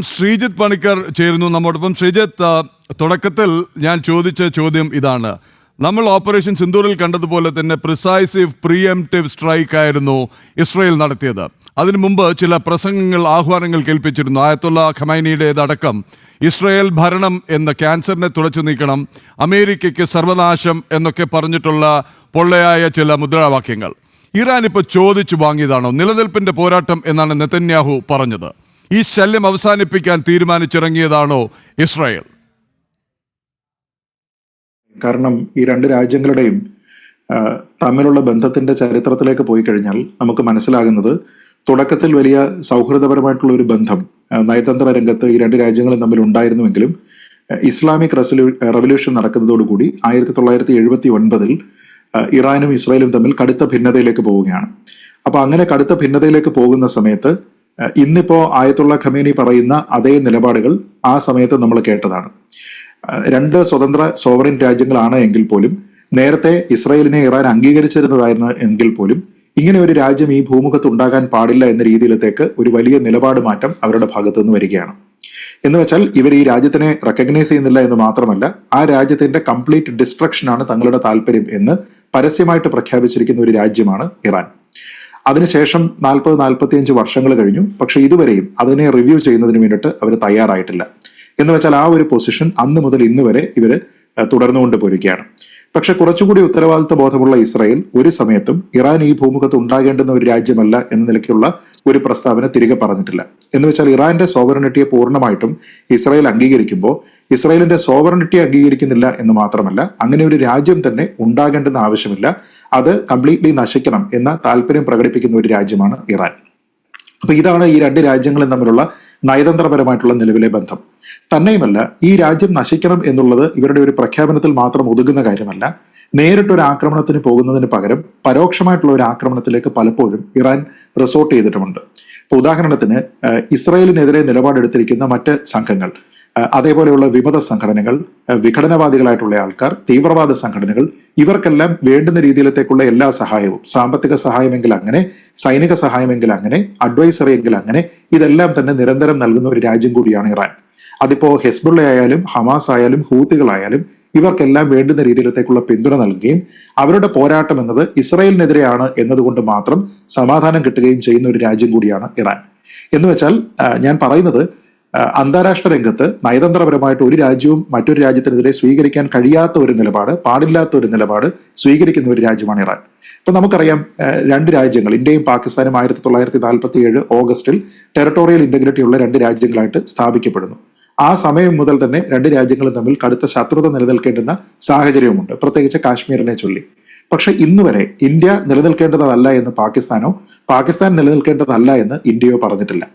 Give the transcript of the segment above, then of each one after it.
ശ്രീജിത്ത് പണിക്കർ ചേരുന്നു നമ്മോടൊപ്പം. ശ്രീജിത്ത്, തുടക്കത്തിൽ ഞാൻ ചോദിച്ച ചോദ്യം ഇതാണ്. നമ്മൾ ഓപ്പറേഷൻ സിന്ദൂറിൽ കണ്ടതുപോലെ തന്നെ പ്രിസൈസീവ് പ്രീഎംപ്റ്റീവ് സ്ട്രൈക്ക് ആയിരുന്നു ഇസ്രയേൽ നടത്തിയത്. അതിനു മുമ്പ് ചില പ്രസംഗങ്ങൾ, ആഹ്വാനങ്ങൾ കേൾപ്പിച്ചിരുന്നു. ആയത്തുള്ള ഖമൈനിയുടേതടക്കം ഇസ്രയേൽ ഭരണം എന്ന ക്യാൻസറിനെ തുടച്ചു നീക്കണം, അമേരിക്കയ്ക്ക് സർവനാശം എന്നൊക്കെ പറഞ്ഞിട്ടുള്ള പൊള്ളയായ ചില മുദ്രാവാക്യങ്ങൾ ഇറാൻ ഇപ്പോൾ ചോദിച്ചു വാങ്ങിയതാണോ? നിലനിൽപ്പിന്റെ പോരാട്ടം എന്നാണ് നെതന്യാഹു പറഞ്ഞത്. ഈ ശല്യം അവസാനിപ്പിക്കാൻ തീരുമാനിച്ചിറങ്ങിയതാണോ ഇസ്രായേൽ? കാരണം ഈ രണ്ട് രാജ്യങ്ങളുടെയും തമ്മിലുള്ള ബന്ധത്തിന്റെ ചരിത്രത്തിലേക്ക് പോയി കഴിഞ്ഞാൽ നമുക്ക് മനസ്സിലാകുന്നത്, തുടക്കത്തിൽ വലിയ സൗഹൃദപരമായിട്ടുള്ള ഒരു ബന്ധം നയതന്ത്ര രംഗത്ത് ഈ രണ്ട് രാജ്യങ്ങളും തമ്മിൽ ഉണ്ടായിരുന്നുവെങ്കിലും ഇസ്ലാമിക് റവല്യൂഷൻ നടക്കുന്നതോടുകൂടി 1979 ഇറാനും ഇസ്രായേലും തമ്മിൽ കടുത്ത ഭിന്നതയിലേക്ക് പോവുകയാണ്. അപ്പൊ അങ്ങനെ കടുത്ത ഭിന്നതയിലേക്ക് പോകുന്ന സമയത്ത് ഇന്നിപ്പോ ആയത്തുള്ള ഖമേനി പറയുന്ന അതേ നിലപാടുകൾ ആ സമയത്ത് നമ്മൾ കേട്ടതാണ്. രണ്ട് സ്വതന്ത്ര സോവറിൻ രാജ്യങ്ങളാണ് എങ്കിൽ പോലും, നേരത്തെ ഇസ്രായേലിനെ ഇറാൻ അംഗീകരിച്ചിരുന്നതായിരുന്നു എങ്കിൽ പോലും, ഇങ്ങനെ ഒരു രാജ്യം ഈ ഭൂമുഖത്ത് ഉണ്ടാകാൻ പാടില്ല എന്ന രീതിയിലത്തേക്ക് ഒരു വലിയ നിലപാട് മാറ്റം അവരുടെ ഭാഗത്തു നിന്ന് വരികയാണ്. എന്ന് വെച്ചാൽ ഇവർ ഈ രാജ്യത്തിനെ റെക്കഗ്നൈസ് ചെയ്യുന്നില്ല എന്ന് മാത്രമല്ല, ആ രാജ്യത്തിന്റെ കംപ്ലീറ്റ് ഡിസ്ട്രക്ഷൻ ആണ് തങ്ങളുടെ താല്പര്യം എന്ന് പരസ്യമായിട്ട് പ്രഖ്യാപിച്ചിരിക്കുന്ന ഒരു രാജ്യമാണ് ഇറാൻ. അതിനുശേഷം 40-45 വർഷങ്ങൾ കഴിഞ്ഞു. പക്ഷെ ഇതുവരെയും അതിനെ റിവ്യൂ ചെയ്യുന്നതിന് വേണ്ടിയിട്ട് അവർ തയ്യാറായിട്ടില്ല. എന്ന് വെച്ചാൽ ആ ഒരു പൊസിഷൻ അന്ന് മുതൽ ഇന്ന് വരെ ഇവര് തുടർന്നുകൊണ്ട് പോരുകയാണ്. പക്ഷെ കുറച്ചുകൂടി ഉത്തരവാദിത്വ ബോധമുള്ള ഇസ്രായേൽ ഒരു സമയത്തും ഇറാൻ ഈ ഭൂമുഖത്ത് ഉണ്ടാകേണ്ടുന്ന ഒരു രാജ്യമല്ല എന്ന നിലയ്ക്കുള്ള ഒരു പ്രസ്താവന തിരികെ പറഞ്ഞിട്ടില്ല. എന്ന് വെച്ചാൽ ഇറാന്റെ സോവറിനിറ്റിയെ പൂർണ്ണമായിട്ടും ഇസ്രായേൽ അംഗീകരിക്കുമ്പോൾ ഇസ്രായേലിന്റെ സോവറിനിറ്റി അംഗീകരിക്കുന്നില്ല എന്ന് മാത്രമല്ല, അങ്ങനെ ഒരു രാജ്യം തന്നെ ഉണ്ടാകേണ്ടെന്ന് ആവശ്യമില്ല, അത് കംപ്ലീറ്റ്ലി നശിക്കണം എന്ന താല്പര്യം പ്രകടിപ്പിക്കുന്ന ഒരു രാജ്യമാണ് ഇറാൻ. അപ്പൊ ഇതാണ് ഈ രണ്ട് രാജ്യങ്ങളും തമ്മിലുള്ള നയതന്ത്രപരമായിട്ടുള്ള നിലവിലെ ബന്ധം. തന്നെയുമല്ല, ഈ രാജ്യം നശിക്കണം എന്നുള്ളത് ഇവരുടെ ഒരു പ്രഖ്യാപനത്തിൽ മാത്രം ഒതുങ്ങുന്ന കാര്യമല്ല. നേരിട്ടൊരു ആക്രമണത്തിന് പോകുന്നതിന് പകരം പരോക്ഷമായിട്ടുള്ള ഒരു ആക്രമണത്തിലേക്ക് പലപ്പോഴും ഇറാൻ റിസോർട്ട് ചെയ്തിട്ടുമുണ്ട്. ഇപ്പൊ ഉദാഹരണത്തിന്, ഇസ്രായേലിനെതിരെ നിലപാടെടുത്തിരിക്കുന്ന മറ്റ് സംഘങ്ങൾ, അതേപോലെയുള്ള വിമത സംഘടനകൾ, വിഘടനവാദികളായിട്ടുള്ള ആൾക്കാർ, തീവ്രവാദ സംഘടനകൾ, ഇവർക്കെല്ലാം വേണ്ടുന്ന രീതിയിലത്തേക്കുള്ള എല്ലാ സഹായവും, സാമ്പത്തിക സഹായമെങ്കിൽ അങ്ങനെ, സൈനിക സഹായമെങ്കിൽ അങ്ങനെ, അഡ്വൈസറി എങ്കിൽ അങ്ങനെ, ഇതെല്ലാം തന്നെ നിരന്തരം നൽകുന്ന ഒരു രാജ്യം കൂടിയാണ് ഇറാൻ. അതിപ്പോ ഹെസ്ബുള്ള ആയാലും ഹമാസ് ആയാലും ഹൂത്തികളായാലും ഇവർക്കെല്ലാം വേണ്ടുന്ന രീതിയിലത്തേക്കുള്ള പിന്തുണ നൽകുകയും അവരുടെ പോരാട്ടം എന്നത് ഇസ്രായേലിനെതിരെയാണ് എന്നതുകൊണ്ട് മാത്രം സമാധാനം കിട്ടുകയും ചെയ്യുന്ന ഒരു രാജ്യം കൂടിയാണ് ഇറാൻ. എന്ന് വെച്ചാൽ ഞാൻ പറയുന്നത്, അന്താരാഷ്ട്ര രംഗത്ത് നയതന്ത്രപരമായിട്ട് ഒരു രാജ്യവും മറ്റൊരു രാജ്യത്തിനെതിരെ സ്വീകരിക്കാൻ കഴിയാത്ത ഒരു നിലപാട്, പാടില്ലാത്ത ഒരു നിലപാട് സ്വീകരിക്കുന്ന ഒരു രാജ്യമാണ് ഇറാൻ. ഇപ്പൊ നമുക്കറിയാം, രണ്ട് രാജ്യങ്ങൾ, ഇന്ത്യയും പാകിസ്ഥാനും 1947 ഓഗസ്റ്റിൽ ടെറിട്ടോറിയൽ ഇന്റഗ്രിറ്റി ഉള്ള രണ്ട് രാജ്യങ്ങളായിട്ട് സ്ഥാപിക്കപ്പെടുന്നു. ആ സമയം മുതൽ തന്നെ രണ്ട് രാജ്യങ്ങളും തമ്മിൽ കടുത്ത ശത്രുത നിലനിൽക്കേണ്ടുന്ന സാഹചര്യവുമുണ്ട്, പ്രത്യേകിച്ച് കാശ്മീരിനെ ചൊല്ലി. പക്ഷെ ഇന്ന് വരെ ഇന്ത്യ നിലനിൽക്കേണ്ടതല്ല എന്ന് പാകിസ്ഥാനോ പാകിസ്ഥാൻ നിലനിൽക്കേണ്ടതല്ല എന്ന് ഇന്ത്യയോ പറഞ്ഞിട്ടില്ല.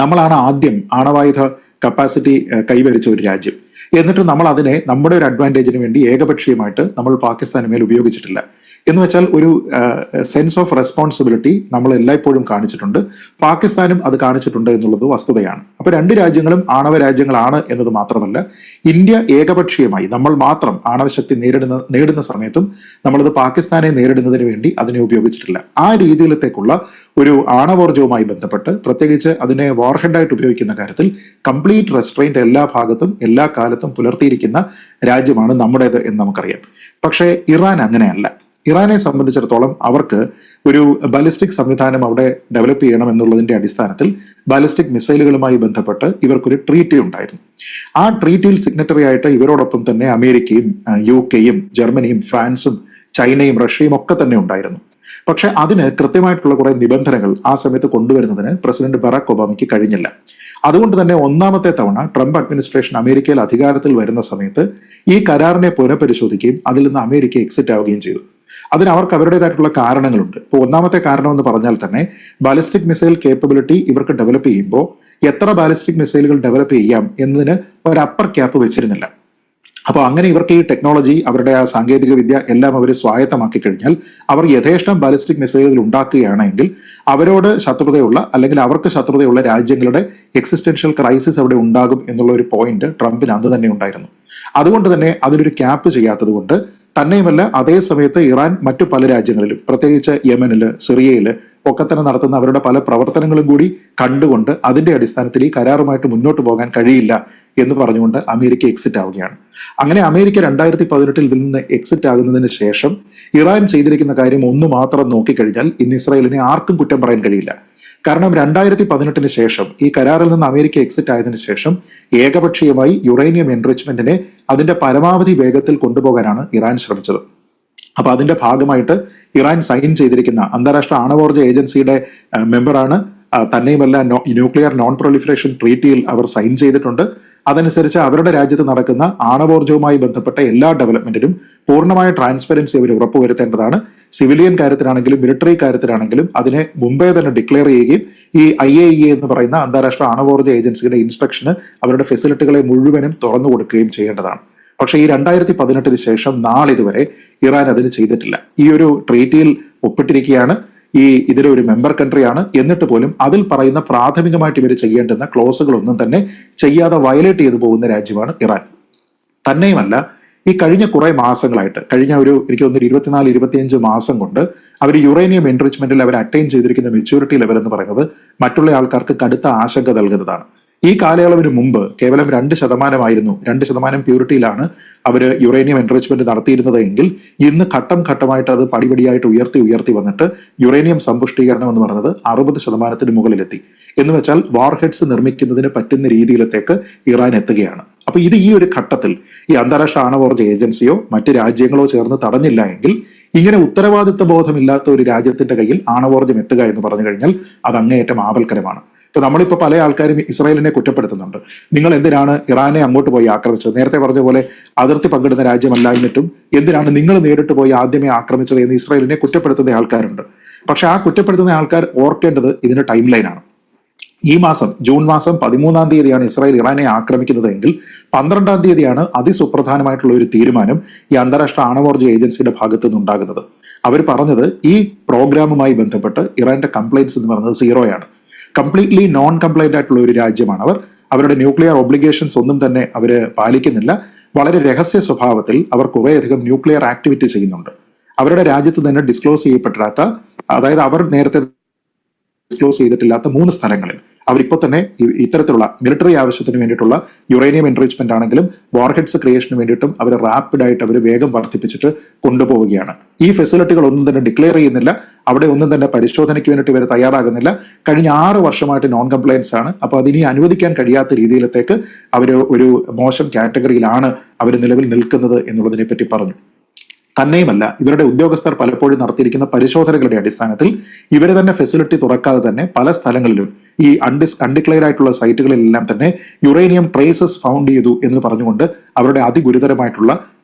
നമ്മളാണ് ആദ്യം ആണവായുധ കപ്പാസിറ്റി കൈവരിച്ച ഒരു രാജ്യം. എന്നിട്ട് നമ്മൾ അതിനെ നമ്മുടെ ഒരു അഡ്വാൻറ്റേജിന് വേണ്ടി ഏകപക്ഷീയമായിട്ട് നമ്മൾ പാകിസ്ഥാന് മേൽ ഉപയോഗിച്ചിട്ടില്ല. എന്ന് വെച്ചാൽ ഒരു സെൻസ് ഓഫ് റെസ്പോൺസിബിലിറ്റി നമ്മൾ എല്ലായ്പ്പോഴും കാണിച്ചിട്ടുണ്ട്, പാകിസ്ഥാനും അത് കാണിച്ചിട്ടുണ്ട് എന്നുള്ളത് വസ്തുതയാണ്. അപ്പൊ രണ്ട് രാജ്യങ്ങളും ആണവ രാജ്യങ്ങളാണ് എന്നത് മാത്രമല്ല, ഇന്ത്യ ഏകപക്ഷീയമായി നമ്മൾ മാത്രം ആണവശക്തി നേടുന്ന സമയത്തും നമ്മളത് പാകിസ്ഥാനെ നേരിടുന്നതിന് വേണ്ടി അതിനെ ഉപയോഗിച്ചിട്ടില്ല. ആ രീതിയിലത്തേക്കുള്ള ഒരു ആണവോർജവുമായി ബന്ധപ്പെട്ട്, പ്രത്യേകിച്ച് അതിനെ വാർഹെഡായിട്ട് ഉപയോഗിക്കുന്ന കാര്യത്തിൽ കംപ്ലീറ്റ് റെസ്ട്രെയിന്റ് എല്ലാ ഭാഗത്തും എല്ലാ കാലത്തും പുലർത്തിയിരിക്കുന്ന രാജ്യമാണ് നമ്മുടേത് എന്ന് നമുക്കറിയാം. പക്ഷേ ഇറാൻ അങ്ങനെയല്ല. ഇറാനെ സംബന്ധിച്ചിടത്തോളം അവർക്ക് ഒരു ബാലിസ്റ്റിക് സംവിധാനം അവിടെ ഡെവലപ്പ് ചെയ്യണം എന്നുള്ളതിന്റെ അടിസ്ഥാനത്തിൽ ബാലിസ്റ്റിക് മിസൈലുകളുമായി ബന്ധപ്പെട്ട് ഇവർക്കൊരു ട്രീറ്റി ഉണ്ടായിരുന്നു. ആ ട്രീറ്റിയിൽ സിഗ്നറ്ററി ആയിട്ട് ഇവരോടൊപ്പം തന്നെ അമേരിക്കയും UK-യും ജർമ്മനിയും ഫ്രാൻസും ചൈനയും റഷ്യയും ഒക്കെ തന്നെ ഉണ്ടായിരുന്നു. പക്ഷെ അതിന് കൃത്യമായിട്ടുള്ള കുറെ നിബന്ധനകൾ ആ സമയത്ത് കൊണ്ടുവരുന്നതിന് പ്രസിഡന്റ് ബറാക് ഒബാമയ്ക്ക് കഴിഞ്ഞില്ല. അതുകൊണ്ട് തന്നെ ഒന്നാമത്തെ തവണ ട്രംപ് അഡ്മിനിസ്ട്രേഷൻ അമേരിക്കയിൽ അധികാരത്തിൽ വരുന്ന സമയത്ത് ഈ കരാറിനെ പുനഃപരിശോധിക്കുകയും അതിൽ നിന്ന് അമേരിക്ക എക്സിറ്റ് ആവുകയും ചെയ്തു. അതിന് അവർക്ക് അവരുടേതായിട്ടുള്ള കാരണങ്ങളുണ്ട്. ഇപ്പോൾ ഒന്നാമത്തെ കാരണം എന്ന് പറഞ്ഞാൽ തന്നെ, ബാലിസ്റ്റിക് മിസൈൽ കേപ്പബിലിറ്റി ഇവർക്ക് ഡെവലപ്പ് ചെയ്യുമ്പോൾ എത്ര ബാലിസ്റ്റിക് മിസൈലുകൾ ഡെവലപ്പ് ചെയ്യാം എന്നതിന് ഒരു അപ്പർ ക്യാപ്പ് വെച്ചിരുന്നില്ല. അപ്പോൾ അങ്ങനെ ഇവർക്ക് ഈ ടെക്നോളജി, അവരുടെ ആ സാങ്കേതിക വിദ്യ എല്ലാം അവർ സ്വായത്തമാക്കി കഴിഞ്ഞാൽ അവർ യഥേഷ്ടം ബാലിസ്റ്റിക് മിസൈലുകൾ ഉണ്ടാക്കുകയാണെങ്കിൽ അവരോട് ശത്രുതയുള്ള, അല്ലെങ്കിൽ അവർക്ക് ശത്രുതയുള്ള രാജ്യങ്ങളുടെ എക്സിസ്റ്റൻഷ്യൽ ക്രൈസിസ് അവിടെ ഉണ്ടാകും എന്നുള്ള ഒരു പോയിന്റ് ട്രംപിന് അന്ന് തന്നെ ഉണ്ടായിരുന്നു. അതുകൊണ്ട് തന്നെ അതിനൊരു ക്യാപ്പ് ചെയ്യാത്തത് കൊണ്ട് തന്നെയുമല്ല, അതേ സമയത്ത് ഇറാൻ മറ്റു പല രാജ്യങ്ങളിലും, പ്രത്യേകിച്ച് യമനില്, സിറിയയില് ഒക്കെ തന്നെ നടത്തുന്ന അവരുടെ പല പ്രവർത്തനങ്ങളും കൂടി കണ്ടുകൊണ്ട് അതിന്റെ അടിസ്ഥാനത്തിൽ ഈ കരാറുമായിട്ട് മുന്നോട്ട് പോകാൻ കഴിയില്ല എന്ന് പറഞ്ഞുകൊണ്ട് അമേരിക്ക എക്സിറ്റ് ആവുകയാണ്. അങ്ങനെ അമേരിക്ക 2018 ഇതിൽ നിന്ന് എക്സിറ്റ് ആകുന്നതിന് ശേഷം ഇറാൻ ചെയ്തിരിക്കുന്ന കാര്യം ഒന്ന് മാത്രം നോക്കിക്കഴിഞ്ഞാൽ ഇന്ന് ഇസ്രായേലിനെ ആർക്കും കുറ്റം പറയാൻ കഴിയില്ല. കാരണം 2018 ശേഷം ഈ കരാറിൽ നിന്ന് അമേരിക്ക എക്സിറ്റ് ആയതിനു ശേഷം ഏകപക്ഷീയമായി യുറേനിയം എൻറിച്ച്മെന്റിനെ അതിന്റെ പരമാവധി വേഗത്തിൽ കൊണ്ടുപോകാനാണ് ഇറാൻ ശ്രമിച്ചത്. അപ്പൊ അതിന്റെ ഭാഗമായിട്ട് ഇറാൻ സൈൻ ചെയ്തിരിക്കുന്ന അന്താരാഷ്ട്ര ആണവോർജ്ജ ഏജൻസിയുടെ മെമ്പറാണ്. തന്നെയുമല്ല ന്യൂക്ലിയർ നോൺ പ്രൊലിഫറേഷൻ ട്രീറ്റിയിൽ അവർ സൈൻ ചെയ്തിട്ടുണ്ട്. അതനുസരിച്ച് അവരുടെ രാജ്യത്ത് നടക്കുന്ന ആണവോർജ്ജവുമായി ബന്ധപ്പെട്ട എല്ലാ ഡെവലപ്മെന്റിനും പൂർണ്ണമായ ട്രാൻസ്പെറൻസി അവർ ഉറപ്പുവരുത്തേണ്ടതാണ്. സിവിലിയൻ കാര്യത്തിലാണെങ്കിലും മിലിറ്ററി കാര്യത്തിലാണെങ്കിലും അതിനെ മുമ്പേ തന്നെ ഡിക്ലെയർ ചെയ്യുകയും ഈ IAEA എന്ന് പറയുന്ന അന്താരാഷ്ട്ര ആണവോർജ്ജ ഏജൻസിയുടെ ഇൻസ്പെക്ഷന് അവരുടെ ഫെസിലിറ്റികളെ മുഴുവനും തുറന്നു കൊടുക്കുകയും ചെയ്യേണ്ടതാണ്. പക്ഷേ ഈ 2018 ശേഷം നാളിതുവരെ ഇറാൻ അതിന് ചെയ്തിട്ടില്ല. ഈ ഒരു ട്രീറ്റിയിൽ ഒപ്പിട്ടിരിക്കുകയാണ്, ഇതിലെ ഒരു മെമ്പർ കൺട്രിയാണ്. എന്നിട്ട് പോലും അതിൽ പറയുന്ന പ്രാഥമികമായിട്ട് ഇവർ ചെയ്യേണ്ടുന്ന ക്ലോസുകളൊന്നും തന്നെ ചെയ്യാതെ വയലേറ്റ് ചെയ്തു പോകുന്ന രാജ്യമാണ് ഇറാൻ. തന്നെയുമല്ല, ഈ കഴിഞ്ഞ കുറെ മാസങ്ങളായിട്ട്, കഴിഞ്ഞ എനിക്ക് തോന്നുന്നു 24-25 മാസം കൊണ്ട് അവർ യുറേനിയം എൻറിച്ച്മെന്റിൽ അവർ അറ്റൈൻ ചെയ്തിരിക്കുന്ന മെച്യൂരിറ്റി ലെവൽ എന്ന് പറയുന്നത് മറ്റുള്ള ആൾക്കാർക്ക് കടുത്ത ആശങ്ക നൽകുന്നതാണ്. ഈ കാലയളവിന് മുമ്പ് കേവലം 2% 2% പ്യൂരിറ്റിയിലാണ് അവർ യുറേനിയം എൻറിച്ച്മെന്റ് നടത്തിയിരുന്നത് എങ്കിൽ ഇന്ന് ഘട്ടം ഘട്ടമായിട്ട് അത് പടിപടിയായിട്ട് ഉയർത്തി വന്നിട്ട് യുറേനിയം സമ്പുഷ്ടീകരണം എന്ന് പറയുന്നത് 60% മുകളിലെത്തി. എന്ന് വെച്ചാൽ വാർഹെഡ്സ് നിർമ്മിക്കുന്നതിന് പറ്റുന്ന രീതിയിലത്തേക്ക് ഇറാൻ എത്തുകയാണ്. അപ്പൊ ഈ ഒരു ഘട്ടത്തിൽ ഈ അന്താരാഷ്ട്ര ആണവോർജ്ജ ഏജൻസിയോ മറ്റ് രാജ്യങ്ങളോ ചേർന്ന് തടഞ്ഞില്ല എങ്കിൽ ഇങ്ങനെ ഉത്തരവാദിത്വ ബോധമില്ലാത്ത ഒരു രാജ്യത്തിന്റെ കയ്യിൽ ആണവോർജ്ജം എത്തുക എന്ന് പറഞ്ഞു കഴിഞ്ഞാൽ അത് അങ്ങേയറ്റം ആപൽക്കരമാണ്. ഇപ്പൊ നമ്മളിപ്പോ പല ആൾക്കാരും ഇസ്രായേലിനെ കുറ്റപ്പെടുത്തുന്നുണ്ട്. നിങ്ങൾ എന്തിനാണ് ഇറാനെ അങ്ങോട്ട് പോയി ആക്രമിച്ചത്? നേരത്തെ പറഞ്ഞ പോലെ അതിർത്തി പങ്കിടുന്ന രാജ്യമല്ല എന്നിട്ടും എന്തിനാണ് നിങ്ങൾ നേരിട്ട് പോയി ആദ്യമേ ആക്രമിച്ചത് എന്ന് ഇസ്രായേലിനെ കുറ്റപ്പെടുത്തുന്ന ആൾക്കാരുണ്ട്. പക്ഷെ ആ കുറ്റപ്പെടുത്തുന്ന ആൾക്കാർ ഓർക്കേണ്ടത് ഇതിന്റെ ടൈം ലൈനാണ്. ഈ മാസം ജൂൺ മാസം 13-ാം തീയതിയാണ് ഇസ്രായേൽ ഇറാനെ ആക്രമിക്കുന്നത് എങ്കിൽ 12-ാം തീയതിയാണ് അതിസുപ്രധാനമായിട്ടുള്ള ഒരു തീരുമാനം ഈ അന്താരാഷ്ട്ര ആണവോർജ്ജ ഏജൻസിയുടെ ഭാഗത്തു നിന്നുണ്ടാകുന്നത്. അവർ പറഞ്ഞത് ഈ പ്രോഗ്രാമുമായി ബന്ധപ്പെട്ട് ഇറാന്റെ കംപ്ലൈൻസ് എന്ന് പറയുന്നത് 0 കംപ്ലീറ്റ്ലി നോൺ കംപ്ലൈന്റ് ആയിട്ടുള്ള ഒരു രാജ്യമാണ് അവർ. അവരുടെ ന്യൂക്ലിയർ ഒബ്ലിഗേഷൻസ് ഒന്നും തന്നെ അവർ പാലിക്കുന്നില്ല. വളരെ രഹസ്യ സ്വഭാവത്തിൽ അവർ കുറേയധികം ന്യൂക്ലിയർ ആക്ടിവിറ്റി ചെയ്യുന്നുണ്ട്. അവരുടെ രാജ്യത്ത് തന്നെ ഡിസ്ക്ലോസ് ചെയ്യപ്പെട്ടിരാത്ത, അതായത് അവർ നേരത്തെ ഡിസ്ക്ലോസ് ചെയ്തിട്ടില്ലാത്ത 3 സ്ഥലങ്ങളിൽ അവരിപ്പോൾ തന്നെ ഇത്തരത്തിലുള്ള മിലിറ്ററി ആവശ്യത്തിന് വേണ്ടിയിട്ടുള്ള യുറേനിയം എൻറിച്ച്മെന്റ് ആണെങ്കിലും വാർഹെഡ്സ് ക്രിയേഷന് വേണ്ടിയിട്ടും അവർ റാപ്പിഡായിട്ട് അവർ വേഗം വർദ്ധിപ്പിച്ചിട്ട് കൊണ്ടുപോവുകയാണ്. ഈ ഫെസിലിറ്റികൾ ഒന്നും തന്നെ ഡിക്ലെയർ ചെയ്യുന്നില്ല, അവിടെ ഒന്നും തന്നെ പരിശോധനയ്ക്ക് വേണ്ടിയിട്ട് ഇവർ തയ്യാറാകുന്നില്ല. കഴിഞ്ഞ 6 വർഷമായിട്ട് നോൺ കംപ്ലയൻസ് ആണ്. അപ്പൊ അതിനി അനുവദിക്കാൻ കഴിയാത്ത രീതിയിലത്തേക്ക് അവർ ഒരു മോശം കാറ്റഗറിയിലാണ് അവർ നിലവിൽ നിൽക്കുന്നത് എന്നുള്ളതിനെ പറ്റി പറഞ്ഞു. തന്നെയുമല്ല, ഇവരുടെ ഉദ്യോഗസ്ഥർ പലപ്പോഴും നടത്തിയിരിക്കുന്ന പരിശോധനകളുടെ അടിസ്ഥാനത്തിൽ ഇവരെ തന്നെ ഫെസിലിറ്റി തുറക്കാതെ തന്നെ പല സ്ഥലങ്ങളിലും ഈ അൺഡിക്ലെയർഡ് ആയിട്ടുള്ള സൈറ്റുകളിലെല്ലാം തന്നെ യുറേനിയം ട്രേസസ് ഫൗണ്ട് ചെയ്തു എന്ന് പറഞ്ഞുകൊണ്ട് അവരുടെ അതിഗുരുതരമായിട്ടുള്ള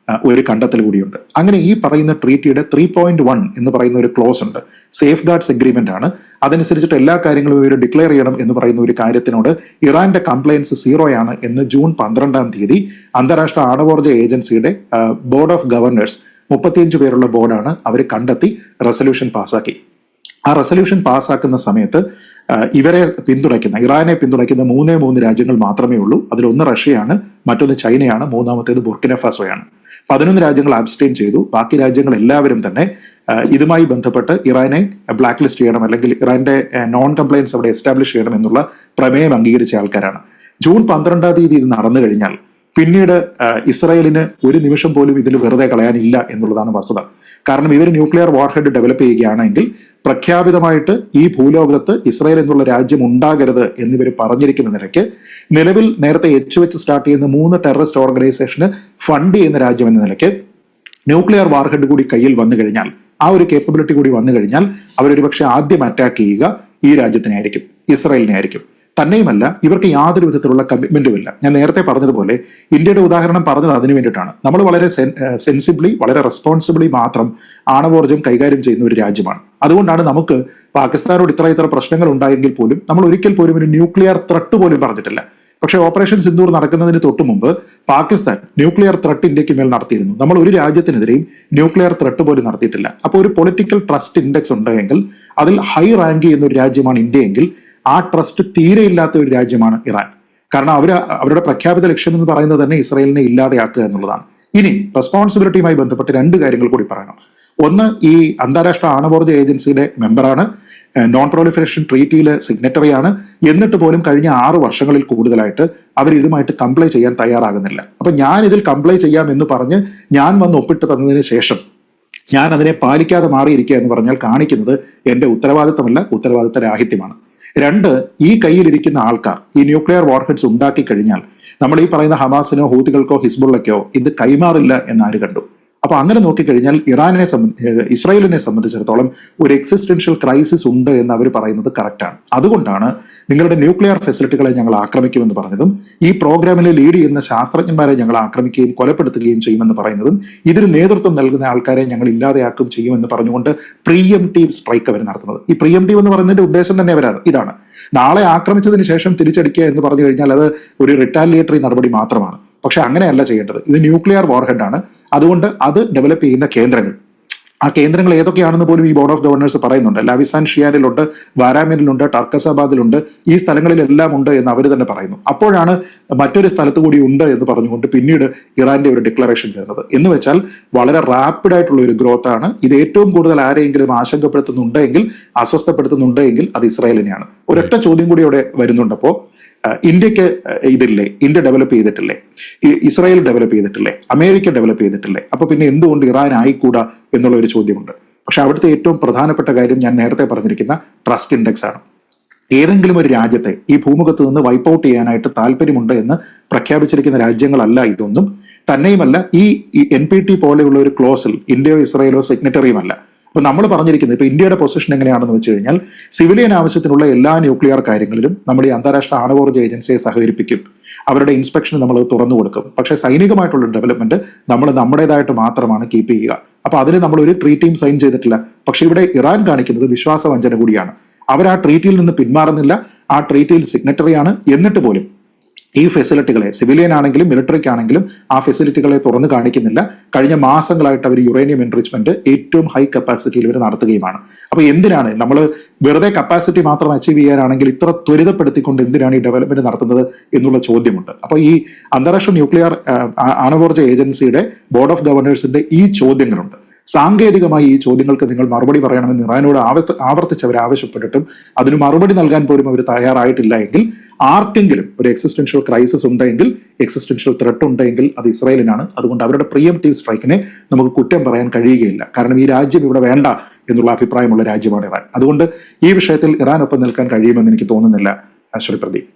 ഒരു കണ്ടെത്തൽ കൂടിയുണ്ട്. അങ്ങനെ ഈ പറയുന്ന ട്രീറ്റിയുടെ 3.1 എന്ന് പറയുന്ന ഒരു ക്ലോസ് ഉണ്ട്, സേഫ് ഗാർഡ്സ് എഗ്രിമെന്റ് ആണ്. അതനുസരിച്ചിട്ട് എല്ലാ കാര്യങ്ങളും ഇവർ ഡിക്ലെയർ ചെയ്യണം എന്ന് പറയുന്ന ഒരു കാര്യത്തിനോട് ഇറാന്റെ കംപ്ലയൻസ് 0 എന്ന് ജൂൺ 12-ാം തീയതി അന്താരാഷ്ട്ര ആണവോർജ്ജ ഏജൻസിയുടെ ബോർഡ് ഓഫ് ഗവർണേഴ്സ് 35 പേരുള്ള ബോർഡാണ് അവർ കണ്ടെത്തി റെസൊല്യൂഷൻ പാസ്സാക്കി. ആ റെസൊല്യൂഷൻ പാസ്സാക്കുന്ന സമയത്ത് ഇവരെ പിന്തുണയ്ക്കുന്ന, ഇറാനെ പിന്തുണയ്ക്കുന്ന 3 രാജ്യങ്ങൾ മാത്രമേ ഉള്ളൂ. അതിലൊന്ന് റഷ്യയാണ്, മറ്റൊന്ന് ചൈനയാണ്, മൂന്നാമത്തേത് ബുർക്കിനഫാസോയാണ്. 11 രാജ്യങ്ങൾ അബ്സ്റ്റെയിൻ ചെയ്തു. ബാക്കി രാജ്യങ്ങൾ എല്ലാവരും തന്നെ ഇതുമായി ബന്ധപ്പെട്ട് ഇറാനെ ബ്ലാക്ക് ലിസ്റ്റ് ചെയ്യണം, അല്ലെങ്കിൽ ഇറാന്റെ നോൺ കംപ്ലയൻസ് അവിടെ എസ്റ്റാബ്ലിഷ് ചെയ്യണം എന്നുള്ള പ്രമേയം അംഗീകരിച്ച ആൾക്കാരാണ്. ജൂൺ 12-ാം തീയതി ഇത് നടന്നു കഴിഞ്ഞാൽ പിന്നീട് ഇസ്രായേലിന് ഒരു നിമിഷം പോലും ഇതിൽ വെറുതെ കളയാനില്ല എന്നുള്ളതാണ് വസ്തുത. കാരണം ഇവർ ന്യൂക്ലിയർ വാർഹെഡ് ഡെവലപ്പ് ചെയ്യുകയാണെങ്കിൽ പ്രഖ്യാപിതമായിട്ട് ഈ ഭൂലോകത്ത് ഇസ്രായേൽ എന്നുള്ള രാജ്യം ഉണ്ടാകരുത് എന്നിവർ പറഞ്ഞിരിക്കുന്ന നിലയ്ക്ക് നിലവിൽ നേരത്തെ വെച്ച് സ്റ്റാർട്ട് ചെയ്യുന്ന 3 ടെററിസ്റ്റ് ഓർഗനൈസേഷന് ഫണ്ട് ചെയ്യുന്ന രാജ്യം എന്ന നിലയ്ക്ക് ന്യൂക്ലിയർ വാർഹെഡ് കൂടി കയ്യിൽ വന്നു കഴിഞ്ഞാൽ, ആ ഒരു കേപ്പബിലിറ്റി കൂടി വന്നു കഴിഞ്ഞാൽ അവരൊരു പക്ഷെ ആദ്യം അറ്റാക്ക് ചെയ്യുക ഈ രാജ്യത്തിനെ ആയിരിക്കും, ഇസ്രായേലിനെ ആയിരിക്കും. തന്നെയുമല്ല, ഇവർക്ക് യാതൊരു വിധത്തിലുള്ള കമ്മിറ്റ്മെന്റും ഇല്ല. ഞാൻ നേരത്തെ പറഞ്ഞതുപോലെ ഇന്ത്യയുടെ ഉദാഹരണം പറഞ്ഞത് അതിനു വേണ്ടിയിട്ടാണ്. നമ്മൾ വളരെ സെൻസിബിളി, വളരെ റെസ്പോൺസിബിളി മാത്രം ആണവോർജ്ജം കൈകാര്യം ചെയ്യുന്ന ഒരു രാജ്യമാണ്. അതുകൊണ്ടാണ് നമുക്ക് പാകിസ്ഥാനോട് ഇത്ര പ്രശ്നങ്ങൾ ഉണ്ടായെങ്കിൽ പോലും നമ്മൾ ഒരിക്കൽ പോലും ഒരു ന്യൂക്ലിയർ ത്രെട്ട് പോലും പറഞ്ഞിട്ടില്ല. പക്ഷേ ഓപ്പറേഷൻ സിന്ദൂർ നടക്കുന്നതിന് തൊട്ടു മുമ്പ് പാകിസ്ഥാൻ ന്യൂക്ലിയർ ത്രെട്ട് ഇന്ത്യക്ക് മേൽ നടത്തിയിരുന്നു. നമ്മൾ ഒരു രാജ്യത്തിനെതിരെയും ന്യൂക്ലിയർ ത്രെട്ട് പോലും നടത്തിയിട്ടില്ല. അപ്പോൾ ഒരു പൊളിറ്റിക്കൽ ട്രസ്റ്റ് ഇൻഡെക്സ് ഉണ്ടെങ്കിൽ അതിൽ ഹൈ റാങ്ക് ചെയ്യുന്ന ഒരു രാജ്യമാണ് ഇന്ത്യയെങ്കിൽ ആ ട്രസ്റ്റ് തീരെ ഇല്ലാത്ത ഒരു രാജ്യമാണ് ഇറാൻ. കാരണം അവരുടെ പ്രഖ്യാപിത ലക്ഷ്യം എന്ന് പറയുന്നത് തന്നെ ഇസ്രായേലിനെ ഇല്ലാതെയാക്കുക എന്നുള്ളതാണ്. ഇനി റെസ്പോൺസിബിലിറ്റിയുമായി ബന്ധപ്പെട്ട് 2 കാര്യങ്ങൾ കൂടി പറയണം. ഒന്ന്, ഈ അന്താരാഷ്ട്ര ആണവോർജ്ജ ഏജൻസിയുടെ മെമ്പറാണ്. നോൺ പ്രൊലിഫറേഷൻ ട്രീറ്റിയിൽ സിഗ്നറ്ററിയാണ്. എന്നിട്ട് പോലും കഴിഞ്ഞ 6 വർഷങ്ങളിൽ കൂടുതലായിട്ട് അവർ ഇതുമായിട്ട് കംപ്ലൈ ചെയ്യാൻ തയ്യാറാകുന്നില്ല. അപ്പൊ ഞാൻ ഇതിൽ കംപ്ലൈ ചെയ്യാം എന്ന് പറഞ്ഞ് ഞാൻ വന്ന് ഒപ്പിട്ട് തന്നതിന് ശേഷം ഞാൻ അതിനെ പാലിക്കാതെ മാറിയിരിക്കുക എന്ന് പറഞ്ഞാൽ കാണിക്കുന്നത് എന്റെ ഉത്തരവാദിത്തമല്ല, ഉത്തരവാദിത്ത രാഹിത്യമാണ്. 2, ഈ കയ്യിലിരിക്കുന്ന ആൾക്കാർ ഈ ന്യൂക്ലിയർ വാർഹെഡ്സ് ഉണ്ടാക്കി കഴിഞ്ഞാൽ നമ്മൾ ഈ പറയുന്ന ഹമാസിനോ ഹൂതികൾക്കോ ഹിസ്ബുള്ളക്കോ ഇത് കൈമാറില്ല എന്ന് ആര് കണ്ടു? അപ്പൊ അങ്ങനെ നോക്കിക്കഴിഞ്ഞാൽ ഇസ്രായേലിനെ സംബന്ധിച്ചിടത്തോളം ഒരു എക്സിസ്റ്റൻഷ്യൽ ക്രൈസിസ് ഉണ്ട് എന്ന് അവർ പറയുന്നത് കറക്റ്റാണ്. അതുകൊണ്ടാണ് നിങ്ങളുടെ ന്യൂക്ലിയർ ഫെസിലിറ്റികളെ ഞങ്ങൾ ആക്രമിക്കുമെന്ന് പറഞ്ഞതും ഈ പ്രോഗ്രാമിലെ ലീഡ് ചെയ്യുന്ന ശാസ്ത്രജ്ഞന്മാരെ ഞങ്ങൾ ആക്രമിക്കുകയും കൊലപ്പെടുത്തുകയും ചെയ്യുമെന്ന് പറയുന്നതും ഇതിന് നേതൃത്വം നൽകുന്ന ആൾക്കാരെ ഞങ്ങൾ ഇല്ലാതെയാക്കും ചെയ്യുമെന്ന് പറഞ്ഞുകൊണ്ട് പ്രീഎംപ്റ്റീവ് സ്ട്രൈക്ക് അവർ നടത്തുന്നത്. ഈ പ്രീഎംപ്റ്റീവ് എന്ന് പറയുന്നതിന്റെ ഉദ്ദേശം തന്നെ ഇതാണ്, നാളെ ആക്രമിച്ചതിന് ശേഷം തിരിച്ചടിക്കുക എന്ന് പറഞ്ഞു കഴിഞ്ഞാൽ അത് ഒരു റിട്ടാലിയേറ്ററി നടപടി മാത്രമാണ്. പക്ഷെ അങ്ങനെയല്ല ചെയ്യേണ്ടത്. ഇത് ന്യൂക്ലിയർ വാർഹെഡ് ആണ്. അതുകൊണ്ട് അത് ഡെവലപ്പ് ചെയ്യുന്ന കേന്ദ്രങ്ങൾ, ആ കേന്ദ്രങ്ങൾ ഏതൊക്കെയാണെന്ന് പോലും ഈ ബോർഡ് ഓഫ് ഗവർണേഴ്സ് പറയുന്നുണ്ട്. ലാവിസാൻ ഷിയാനിലുണ്ട്, വാരാമിനിലുണ്ട്, ടർക്കസാബാദിലുണ്ട്, ഈ സ്ഥലങ്ങളിലെല്ലാം ഉണ്ട് എന്ന് അവർ തന്നെ പറയുന്നു. അപ്പോഴാണ് മറ്റൊരു സ്ഥലത്ത് കൂടി ഉണ്ട് എന്ന് പറഞ്ഞുകൊണ്ട് പിന്നീട് ഇറാന്റെ ഒരു ഡിക്ലറേഷൻ വരുന്നത്. എന്ന് വെച്ചാൽ വളരെ റാപ്പിഡ് ആയിട്ടുള്ള ഒരു ഗ്രോത്ത് ആണ്. ഇത് ഏറ്റവും കൂടുതൽ ആരെങ്കിലും ആശങ്കപ്പെടുത്തുന്നുണ്ടെങ്കിൽ, അസ്വസ്ഥപ്പെടുത്തുന്നുണ്ടെങ്കിൽ അത് ഇസ്രായേലിനെയാണ്. ഒരൊറ്റ ചോദ്യം കൂടി അവിടെ വരുന്നുണ്ടപ്പോ, ഇന്ത്യക്ക് ഇതില്ലേ? ഇന്ത്യ ഡെവലപ്പ് ചെയ്തിട്ടില്ലേ? ഇസ്രായേൽ ഡെവലപ്പ് ചെയ്തിട്ടില്ലേ? അമേരിക്ക ഡെവലപ്പ് ചെയ്തിട്ടില്ലേ? അപ്പൊ പിന്നെ എന്തുകൊണ്ട് ഇറാൻ ആയിക്കൂടാ എന്നുള്ള ഒരു ചോദ്യമുണ്ട്. പക്ഷെ അവിടുത്തെ ഏറ്റവും പ്രധാനപ്പെട്ട കാര്യം ഞാൻ നേരത്തെ പറഞ്ഞിരിക്കുന്ന ട്രസ്റ്റ് ഇൻഡെക്സ് ആണ്. ഏതെങ്കിലും ഒരു രാജ്യത്തെ ഈ ഭൂമുഖത്ത് നിന്ന് വൈപ്പ് ഔട്ട് ചെയ്യാനായിട്ട് താല്പര്യമുണ്ട് എന്ന് പ്രഖ്യാപിച്ചിരിക്കുന്ന രാജ്യങ്ങളല്ല ഇതൊന്നും. തന്നെയുമല്ല ഈ NPT പോലെയുള്ള ഒരു ക്ലോസിൽ ഇന്ത്യയോ ഇസ്രായേലോ സിഗ്നറ്ററിയുമല്ല. അപ്പൊ നമ്മൾ പറഞ്ഞിരിക്കുന്നത് ഇപ്പൊ ഇന്ത്യയുടെ പൊസിഷൻ എങ്ങനെയാണെന്ന് വെച്ച് കഴിഞ്ഞാൽ, സിവിലിയൻ ആവശ്യത്തിനുള്ള എല്ലാ ന്യൂക്ലിയർ കാര്യങ്ങളിലും നമ്മൾ ഈ അന്താരാഷ്ട്ര ആണവോർജ്ജ ഏജൻസിയെ സഹകരിപ്പിക്കും. അവരുടെ ഇൻസ്പെക്ഷൻ നമ്മൾ തുറന്നു കൊടുക്കും. പക്ഷെ സൈനികമായിട്ടുള്ള ഡെവലപ്മെന്റ് നമ്മൾ നമ്മുടേതായിട്ട് മാത്രമാണ് കീപ്പ് ചെയ്യുക. അപ്പൊ അതിന് നമ്മൾ ഒരു ട്രീറ്റിയും സൈൻ ചെയ്തിട്ടില്ല. പക്ഷെ ഇവിടെ ഇറാൻ കാണിക്കുന്നത് വിശ്വാസവഞ്ചന കൂടിയാണ്. അവർ ആ ട്രീറ്റിയിൽ നിന്ന് പിന്മാറുന്നില്ല, ആ ട്രീറ്റിയിൽ സിഗ്നറ്ററിയാണ്. എന്നിട്ട് പോലും ഈ ഫെസിലിറ്റികളെ, സിവിലിയൻ ആണെങ്കിലും മിലിറ്ററിക്ക് ആണെങ്കിലും ആ ഫെസിലിറ്റികളെ തുറന്നു കാണിക്കുന്നില്ല. കഴിഞ്ഞ മാസങ്ങളായിട്ട് അവർ യുറേനിയം എൻറിച്ച്മെന്റ് ഏറ്റവും ഹൈ കപ്പാസിറ്റിയിൽ ഇവർ നടത്തുകയുമാണ്. അപ്പൊ എന്തിനാണ് നമ്മൾ വെറുതെ കപ്പാസിറ്റി മാത്രം അച്ചീവ് ചെയ്യാനാണെങ്കിൽ ഇത്ര ത്വരിതപ്പെടുത്തിക്കൊണ്ട് എന്തിനാണ് ഈ ഡെവലപ്മെന്റ് നടത്തുന്നത് എന്നുള്ള ചോദ്യമുണ്ട്. അപ്പൊ ഈ അന്താരാഷ്ട്ര ന്യൂക്ലിയർ ആണവോർജ്ജ ഏജൻസിയുടെ ബോർഡ് ഓഫ് ഗവർണേഴ്സിന്റെ ഈ ചോദ്യങ്ങളുണ്ട്. സാങ്കേതികമായി ഈ ചോദ്യങ്ങൾക്ക് നിങ്ങൾ മറുപടി പറയണമെന്ന് ഇറാനോട് ആവർത്തിച്ച് അവർ ആവശ്യപ്പെട്ടിട്ടും അതിന് മറുപടി നൽകാൻ പോലും അവർ തയ്യാറായിട്ടില്ല എങ്കിൽ, ആർക്കെങ്കിലും ഒരു എക്സിസ്റ്റൻഷ്യൽ ക്രൈസിസ് ഉണ്ടെങ്കിൽ, എക്സിസ്റ്റൻഷ്യൽ ത്രെട്ട് ഉണ്ടെങ്കിൽ അത് ഇസ്രായേലിനാണ്. അതുകൊണ്ട് അവരുടെ പ്രീഎംപ്റ്റീവ് സ്ട്രൈക്കിനെ നമുക്ക് കുറ്റം പറയാൻ കഴിയുകയില്ല. കാരണം ഈ രാജ്യം ഇവിടെ വേണ്ട എന്നുള്ള അഭിപ്രായമുള്ള രാജ്യമാണ് ഇറാൻ. അതുകൊണ്ട് ഈ വിഷയത്തിൽ ഇറാനൊപ്പം നിൽക്കാൻ കഴിയുമെന്ന് എനിക്ക് തോന്നുന്നില്ല. ശ്രീ പ്രദീപ്.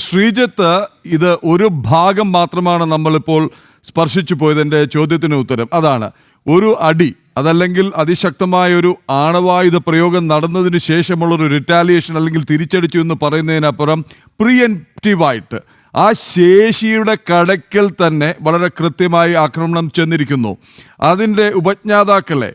ശ്രീജിത്ത്, ഇത് ഒരു ഭാഗം മാത്രമാണ് നമ്മളിപ്പോൾ സ്പർശിച്ചു പോയത്. എൻ്റെ ചോദ്യത്തിന് ഉത്തരം അതാണ്. ഒരു അടി, അതല്ലെങ്കിൽ അതിശക്തമായ ഒരു ആണവായുധ പ്രയോഗം നടന്നതിന് ശേഷമുള്ളൊരു റിറ്റാലിയേഷൻ അല്ലെങ്കിൽ തിരിച്ചടിച്ചു എന്ന് പറയുന്നതിനപ്പുറം പ്രീഎംപ്റ്റീവായിട്ട് ആ ശേഷിയുടെ കടയ്ക്കൽ തന്നെ വളരെ കൃത്യമായി ആക്രമണം ചെന്നിരിക്കുന്നു. അതിൻ്റെ ഉപജ്ഞാതാക്കളെ,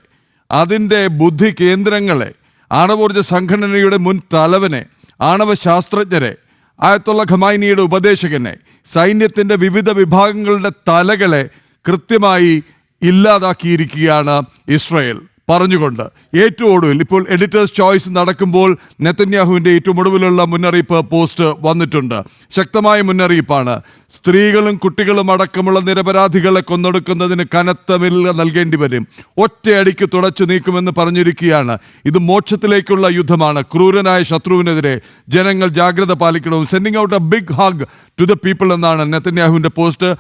അതിൻ്റെ ബുദ്ധി കേന്ദ്രങ്ങളെ, ആണവോർജ്ജ സംഘടനയുടെ മുൻ തലവനെ, ആണവ ശാസ്ത്രജ്ഞരെ, ആയത്തുള്ള ഖമൈനിയുടെ ഉപദേശകനെ, സൈന്യത്തിൻ്റെ വിവിധ വിഭാഗങ്ങളുടെ തലകളെ കൃത്യമായി ഇല്ലാതാക്കിയിരിക്കുകയാണ് ഇസ്രായേൽ. പറഞ്ഞുകൊണ്ട് ഏറ്റവും ഒടുവിൽ ഇപ്പോൾ എഡിറ്റേഴ്സ് ചോയ്സ് നടക്കുമ്പോൾ നെതന്യാഹുവിൻ്റെ ഏറ്റവും ഒടുവിലുള്ള മുന്നറിയിപ്പ് പോസ്റ്റ് വന്നിട്ടുണ്ട്. ശക്തമായ മുന്നറിയിപ്പാണ്. സ്ത്രീകളും കുട്ടികളും അടക്കമുള്ള നിരപരാധികളെ കൊന്നൊടുക്കുന്നതിന് കനത്ത വില നൽകേണ്ടി വരും, ഒറ്റയടിക്ക് തുടച്ചു നീക്കുമെന്ന് പറഞ്ഞിരിക്കുകയാണ്. ഇത് മോക്ഷത്തിലേക്കുള്ള യുദ്ധമാണ്. ക്രൂരനായ ശത്രുവിനെതിരെ ജനങ്ങൾ ജാഗ്രത പാലിക്കണം. Sending out a big hug to the people എന്നാണ് നെതന്യാഹുവിൻ്റെ പോസ്റ്റ്.